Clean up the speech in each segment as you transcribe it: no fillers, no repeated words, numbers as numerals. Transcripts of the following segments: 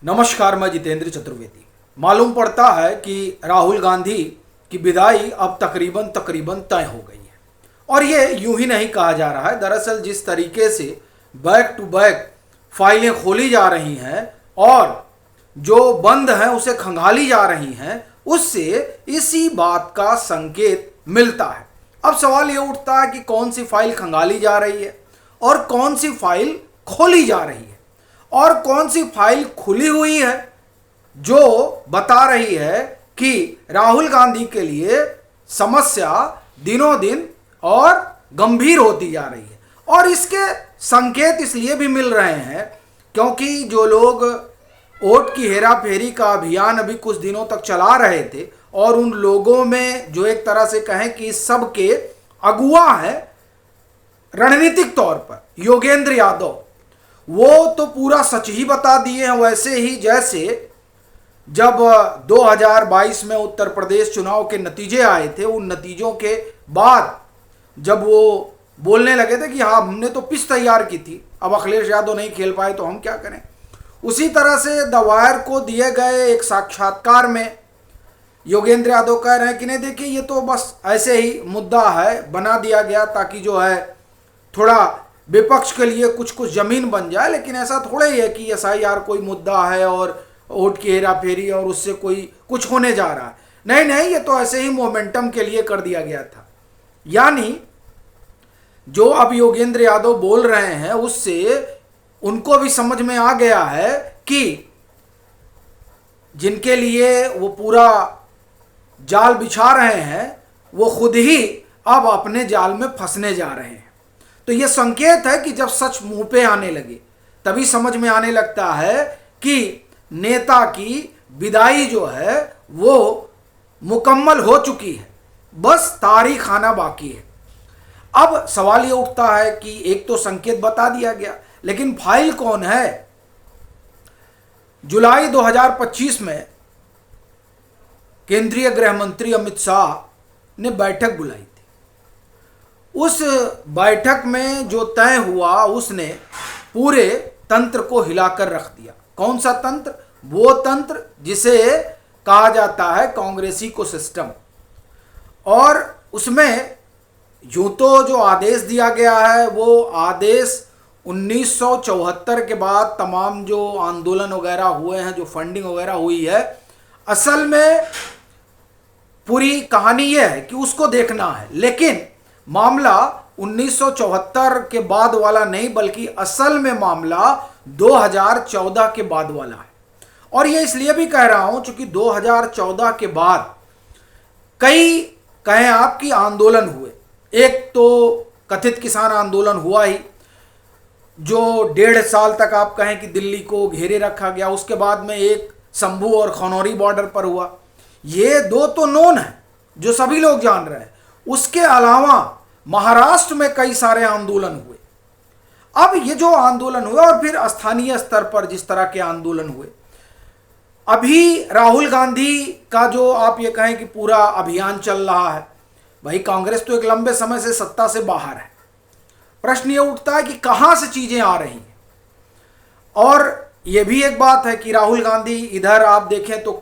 नमस्कार, मैं जितेंद्र चतुर्वेदी। मालूम पड़ता है कि राहुल गांधी की विदाई अब तकरीबन तय हो गई है और ये यूं ही नहीं कहा जा रहा है। दरअसल जिस तरीके से बैक टू बैक फाइलें खोली जा रही हैं और जो बंद हैं उसे खंगाली जा रही हैं, उससे इसी बात का संकेत मिलता है। अब सवाल ये उठता है कि कौन सी फाइल खंगाली जा रही है और कौन सी फाइल खोली जा रही है और कौन सी फाइल खुली हुई है जो बता रही है कि राहुल गांधी के लिए समस्या दिनों दिन और गंभीर होती जा रही है। और इसके संकेत इसलिए भी मिल रहे हैं क्योंकि जो लोग वोट की हेरा फेरी का अभियान अभी कुछ दिनों तक चला रहे थे और उन लोगों में जो एक तरह से कहें कि सब के अगुआ हैं रणनीतिक तौर पर योगेंद्र यादव, वो तो पूरा सच ही बता दिए हैं। वैसे ही जैसे जब 2022 में उत्तर प्रदेश चुनाव के नतीजे आए थे, उन नतीजों के बाद जब वो बोलने लगे थे कि हाँ हमने तो पिच तैयार की थी, अब अखिलेश यादव नहीं खेल पाए तो हम क्या करें, उसी तरह से द वायर को दिए गए एक साक्षात्कार में योगेंद्र यादव कह रहे हैं कि नहीं देखिए ये तो बस ऐसे ही मुद्दा है, बना दिया गया ताकि जो है थोड़ा विपक्ष के लिए कुछ कुछ जमीन बन जाए, लेकिन ऐसा थोड़ा ही है कि एसआईआर कोई मुद्दा है और वोट की हेरा फेरी और उससे कोई कुछ होने जा रहा है। नहीं नहीं, ये तो ऐसे ही मोमेंटम के लिए कर दिया गया था। यानी जो अब योगेंद्र यादव बोल रहे हैं उससे उनको भी समझ में आ गया है कि जिनके लिए वो पूरा जाल बिछा रहे हैं वो खुद ही अब अपने जाल में फंसने जा रहे हैं। तो ये संकेत है कि जब सच मुंह पे आने लगे तभी समझ में आने लगता है कि नेता की विदाई जो है वो मुकम्मल हो चुकी है, बस तारीख आना बाकी है। अब सवाल ये उठता है कि एक तो संकेत बता दिया गया, लेकिन फाइल कौन है? जुलाई 2025 में केंद्रीय गृह मंत्री अमित शाह ने बैठक बुलाई थी। उस बैठक में जो तय हुआ उसने पूरे तंत्र को हिलाकर रख दिया। कौन सा तंत्र? वो तंत्र जिसे कहा जाता है कांग्रेसी इकोसिस्टम। और उसमें यूं तो जो आदेश दिया गया है वो आदेश 1974 के बाद तमाम जो आंदोलन वगैरह हुए हैं, जो फंडिंग वगैरह हुई है, असल में पूरी कहानी यह है कि उसको देखना है। लेकिन मामला 1974 के बाद वाला नहीं, बल्कि असल में मामला 2014 के बाद वाला है। और ये इसलिए भी कह रहा हूं क्योंकि 2014 के बाद कई कहें आपकी आंदोलन हुए। एक तो कथित किसान आंदोलन हुआ ही, जो 1.5 साल तक आप कहें कि दिल्ली को घेरे रखा गया। उसके बाद में एक शंभू और खनौरी बॉर्डर पर हुआ। ये दो तो नोन है जो सभी लोग जान रहे हैं। उसके अलावा महाराष्ट्र में कई सारे आंदोलन हुए। अब ये जो आंदोलन हुए और फिर स्थानीय स्तर पर जिस तरह के आंदोलन हुए, अभी राहुल गांधी का जो आप ये कहें कि पूरा अभियान चल रहा है, भाई कांग्रेस तो एक लंबे समय से सत्ता से बाहर है। प्रश्न ये उठता है कि कहां से चीजें आ रही हैं। और ये भी एक बात है कि राहुल गांधी इधर आप देखें तो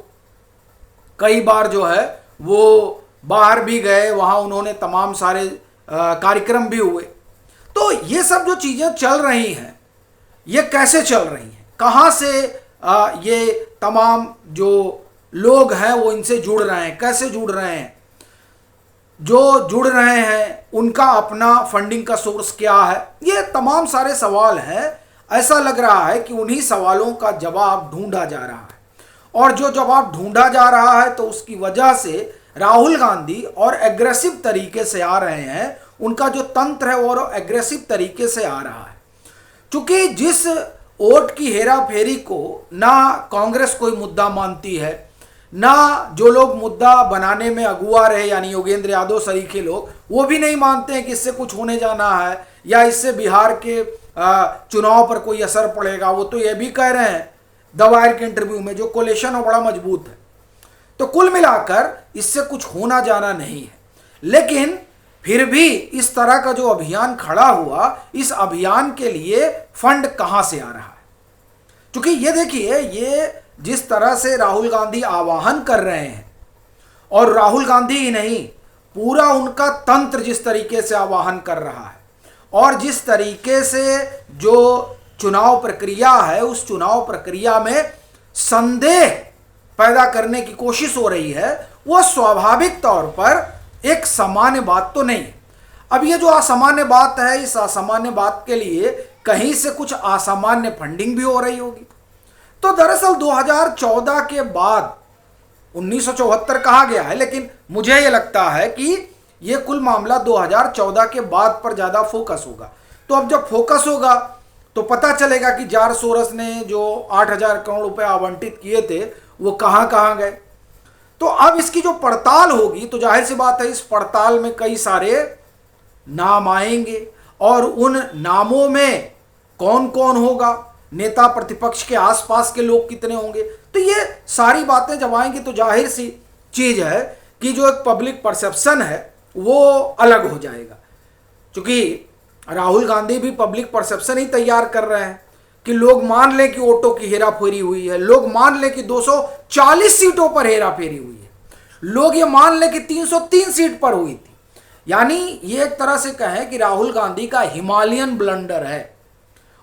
कई बार जो है वो बाहर भी गए, वहां उन्होंने तमाम सारे कार्यक्रम भी हुए। तो ये सब जो चीजें चल रही हैं ये कैसे चल रही हैं, कहां से ये तमाम जो लोग हैं वो इनसे जुड़ रहे हैं, कैसे जुड़ रहे हैं, जो जुड़ रहे हैं उनका अपना फंडिंग का सोर्स क्या है, ये तमाम सारे सवाल हैं। ऐसा लग रहा है कि उन्हीं सवालों का जवाब ढूंढा जा रहा है और जो जवाब ढूंढा जा रहा है तो उसकी वजह से राहुल गांधी और एग्रेसिव तरीके से आ रहे हैं। उनका जो तंत्र है वो एग्रेसिव तरीके से आ रहा है, क्योंकि जिस वोट की हेरा फेरी को ना कांग्रेस कोई मुद्दा मानती है, ना जो लोग मुद्दा बनाने में अगुआ रहे यानी योगेंद्र यादव सरीखे लोग, वो भी नहीं मानते हैं कि इससे कुछ होने जाना है या इससे बिहार के चुनाव पर कोई असर पड़ेगा। वो तो ये भी कह रहे हैं द वायर के इंटरव्यू में, जो कोलेशन बड़ा मजबूत है। तो कुल मिलाकर इससे कुछ होना जाना नहीं है। लेकिन फिर भी इस तरह का जो अभियान खड़ा हुआ, इस अभियान के लिए फंड कहां से आ रहा है? क्योंकि ये देखिए, ये जिस तरह से राहुल गांधी आवाहन कर रहे हैं, और राहुल गांधी ही नहीं, पूरा उनका तंत्र जिस तरीके से आवाहन कर रहा है, और जिस तरीके से जो चुनाव प्रक्रिया है, उस चुनाव प्रक्रिया में संदेह पैदा करने की कोशिश हो रही है, वो स्वाभाविक तौर पर एक सामान्य बात तो नहीं है। अब ये जो असामान्य बात है, इस असामान्य बात के लिए कहीं से कुछ असामान्य फंडिंग भी हो रही होगी। तो दरअसल 2014 के बाद 1974 कहा गया है, लेकिन मुझे ये लगता है कि ये कुल मामला 2014 के बाद पर ज़्यादा फोकस होगा। तो अब जब फोकस होगा तो पता चलेगा कि जॉर्ज सोरोस ने जो 8,000 करोड़ रुपए आवंटित किए थे वो कहाँ कहाँ गए। तो अब इसकी जो पड़ताल होगी, तो जाहिर सी बात है इस पड़ताल में कई सारे नाम आएंगे, और उन नामों में कौन कौन होगा, नेता प्रतिपक्ष के आसपास के लोग कितने होंगे, तो ये सारी बातें जब आएंगी तो जाहिर सी चीज है कि जो एक पब्लिक परसेप्शन है वो अलग हो जाएगा। क्योंकि राहुल गांधी भी पब्लिक परसेप्शन ही तैयार कर रहे हैं कि लोग मान लें कि वोटों की हेराफेरी हुई है, लोग मान लें कि 240 सीटों पर हेराफेरी हुई है, लोग ये मान लें कि 303 सीट पर हुई थी। यानी ये एक तरह से कहें कि राहुल गांधी का हिमालयन ब्लंडर है,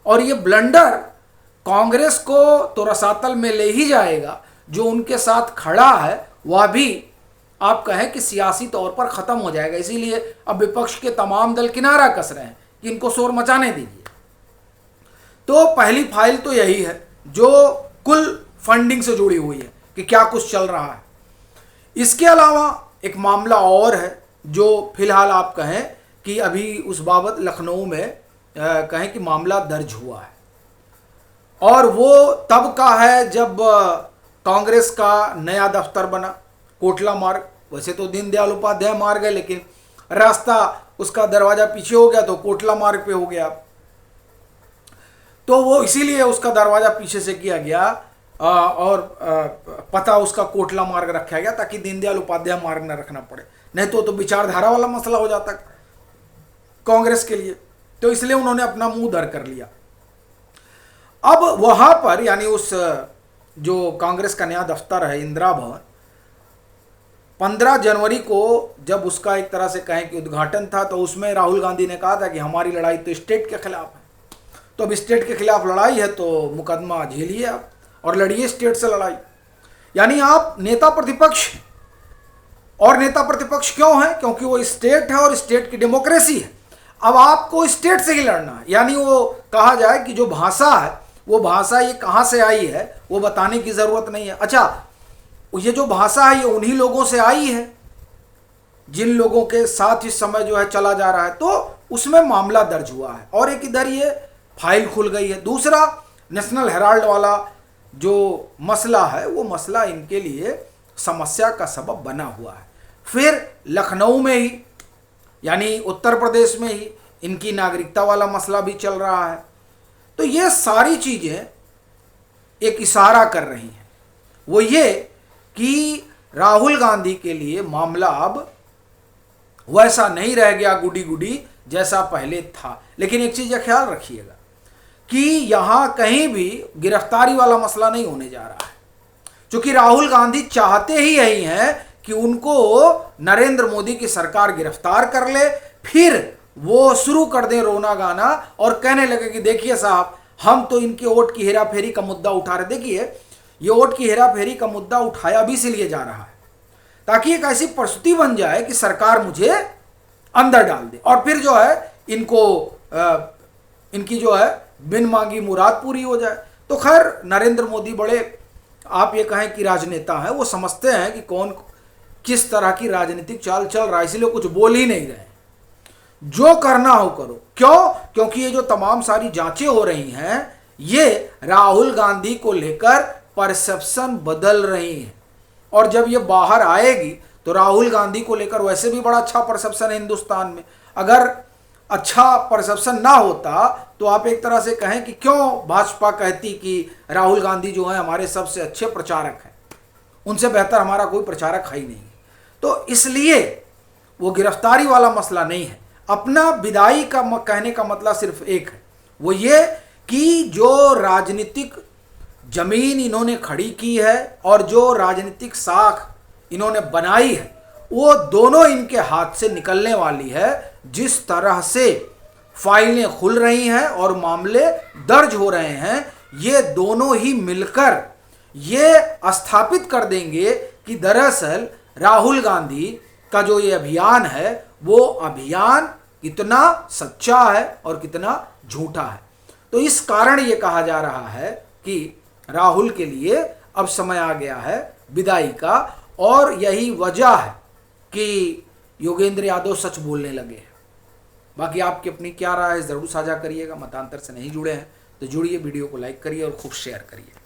और ये ब्लंडर कांग्रेस को तो रसातल में ले ही जाएगा। जो उनके साथ खड़ा है वह भी आप कहें कि सियासी तौर पर खत्म हो जाएगा। इसीलिए अब विपक्ष के तमाम दल किनारा कस रहे हैं कि इनको शोर मचाने दीजिए। तो पहली फाइल तो यही है जो कुल फंडिंग से जुड़ी हुई है कि क्या कुछ चल रहा है। इसके अलावा एक मामला और है जो फिलहाल आप कहें कि अभी उस बाबत लखनऊ में कहें कि मामला दर्ज हुआ है, और वो तब का है जब कांग्रेस का नया दफ्तर बना कोटला मार्ग। वैसे तो दीनदयाल उपाध्याय मार्ग है, लेकिन रास्ता उसका दरवाजा पीछे हो गया तो कोटला मार्ग पे हो गया। तो वो इसीलिए उसका दरवाजा पीछे से किया गया और पता उसका कोटला मार्ग रखा गया ताकि दीनदयाल उपाध्याय मार्ग न रखना पड़े, नहीं तो विचारधारा वाला मसला हो जाता कांग्रेस के लिए। तो इसलिए उन्होंने अपना मुंह धर कर लिया। अब वहां पर यानी उस जो कांग्रेस का नया दफ्तर है इंदिरा भवन, 15 जनवरी को जब उसका एक तरह से कहें कि उद्घाटन था, तो उसमें राहुल गांधी ने कहा था कि हमारी लड़ाई तो स्टेट के खिलाफ है। तो अब स्टेट के खिलाफ लड़ाई है तो मुकदमा झेलिए आप और लड़िए स्टेट से लड़ाई। यानी आप नेता प्रतिपक्ष, और नेता प्रतिपक्ष क्यों है? क्योंकि वो स्टेट है और स्टेट की डेमोक्रेसी है। अब आपको स्टेट से ही लड़ना है। यानी वो कहा जाए कि जो भाषा है वो भाषा ये कहाँ से आई है वो बताने की ज़रूरत नहीं है। अच्छा, ये जो भाषा है ये उन्हीं लोगों से आई है जिन लोगों के साथ इस समय जो है चला जा रहा है। तो उसमें मामला दर्ज हुआ है और एक इधर ये फाइल खुल गई है। दूसरा, नेशनल हेराल्ड वाला जो मसला है वो मसला इनके लिए समस्या का सबब बना हुआ है। फिर लखनऊ में ही यानी उत्तर प्रदेश में ही इनकी नागरिकता वाला मसला भी चल रहा है। तो ये सारी चीज़ें एक इशारा कर रही हैं, वो ये कि राहुल गांधी के लिए मामला अब वैसा नहीं रह गया गुडी गुडी जैसा पहले था। लेकिन एक चीज़ का ख्याल रखिएगा कि यहाँ कहीं भी गिरफ्तारी वाला मसला नहीं होने जा रहा है, क्योंकि राहुल गांधी चाहते ही यही हैं कि उनको नरेंद्र मोदी की सरकार गिरफ्तार कर ले, फिर वो शुरू कर दें रोना गाना और कहने लगे कि देखिए साहब, हम तो इनके वोट की हेरा फेरी का मुद्दा उठा रहे। देखिए, ये वोट की हेरा फेरी का मुद्दा उठाया भी इसलिए जा रहा है ताकि एक ऐसी परिस्थिति बन जाए कि सरकार मुझे अंदर डाल दे और फिर जो है इनको इनकी जो है बिन मांगी मुराद पूरी हो जाए। तो खैर, नरेंद्र मोदी बड़े आप ये कहें कि राजनेता हैं, वो समझते हैं कि कौन किस तरह की राजनीतिक चाल चल रहा है, इसलिए कुछ बोल ही नहीं रहे। जो करना हो करो। क्यों? क्योंकि ये जो तमाम सारी जांचें हो रही हैं ये राहुल गांधी को लेकर परसेप्शन बदल रही हैं, और जब ये बाहर आएगी तो राहुल गांधी को लेकर वैसे भी बड़ा अच्छा परसेप्शन है हिंदुस्तान में। अगर अच्छा परसेप्शन ना होता तो आप एक तरह से कहें कि क्यों भाजपा कहती कि राहुल गांधी जो है हमारे सबसे अच्छे प्रचारक हैं, उनसे बेहतर हमारा कोई प्रचारक है ही नहीं। तो इसलिए वो गिरफ्तारी वाला मसला नहीं है। अपना विदाई का कहने का मतलब सिर्फ एक है, वो ये कि जो राजनीतिक जमीन इन्होंने खड़ी की है और जो राजनीतिक साख इन्होंने बनाई है वो दोनों इनके हाथ से निकलने वाली है। जिस तरह से फाइलें खुल रही हैं और मामले दर्ज हो रहे हैं, ये दोनों ही मिलकर ये स्थापित कर देंगे कि दरअसल राहुल गांधी का जो ये अभियान है वो अभियान कितना सच्चा है और कितना झूठा है। तो इस कारण ये कहा जा रहा है कि राहुल के लिए अब समय आ गया है विदाई का, और यही वजह है कि योगेंद्र यादव सच बोलने लगे हैं। बाकी आपकी अपनी क्या राय है ज़रूर साझा करिएगा। मतांतर से नहीं जुड़े हैं तो जुड़िए, वीडियो को लाइक करिए और खूब शेयर करिए।